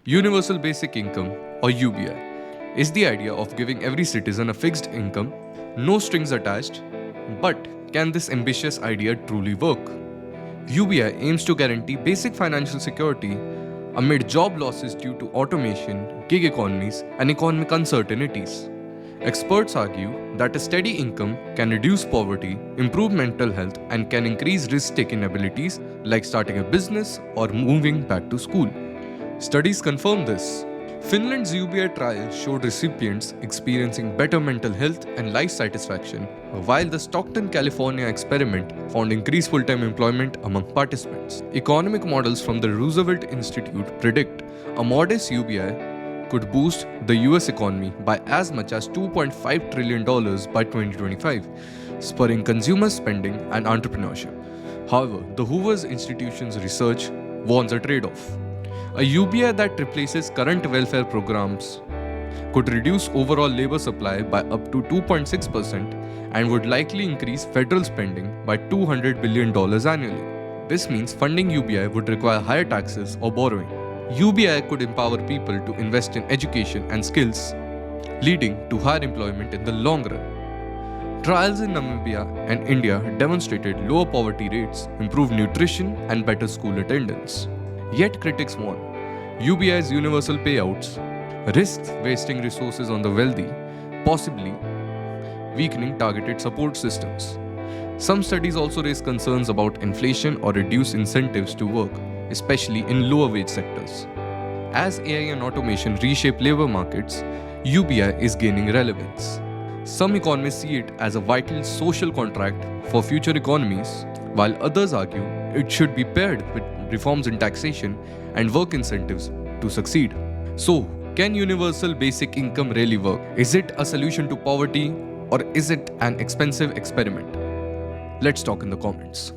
Universal Basic Income, or UBI, is the idea of giving every citizen a fixed income, no strings attached. But can this ambitious idea truly work? UBI aims to guarantee basic financial security amid job losses due to automation, gig economies, and economic uncertainties. Experts argue that a steady income can reduce poverty, improve mental health, and can increase risk taking abilities like starting a business or moving back to school. Studies confirm this. Finland's UBI trial showed recipients experiencing better mental health and life satisfaction, while the Stockton, California experiment found increased full-time employment among participants. Economic models from the Roosevelt Institute predict a modest UBI could boost the US economy by as much as $2.5 trillion by 2025, spurring consumer spending and entrepreneurship. However, the Hoover Institution's research warns a trade-off. A UBI that replaces current welfare programs could reduce overall labor supply by up to 2.6% and would likely increase federal spending by $200 billion annually. This means funding UBI would require higher taxes or borrowing. UBI could empower people to invest in education and skills, leading to higher employment in the long run. Trials in Namibia and India demonstrated lower poverty rates, improved nutrition, and better school attendance. Yet critics warn, UBI's universal payouts risks wasting resources on the wealthy, possibly weakening targeted support systems. Some studies also raise concerns about inflation or reduce incentives to work, especially in lower wage sectors. As AI and automation reshape labor markets, UBI is gaining relevance. Some economists see it as a vital social contract for future economies, while others argue it should be paired with reforms in taxation and work incentives to succeed. So, can universal basic income really work? Is it a solution to poverty or is it an expensive experiment? Let's talk in the comments.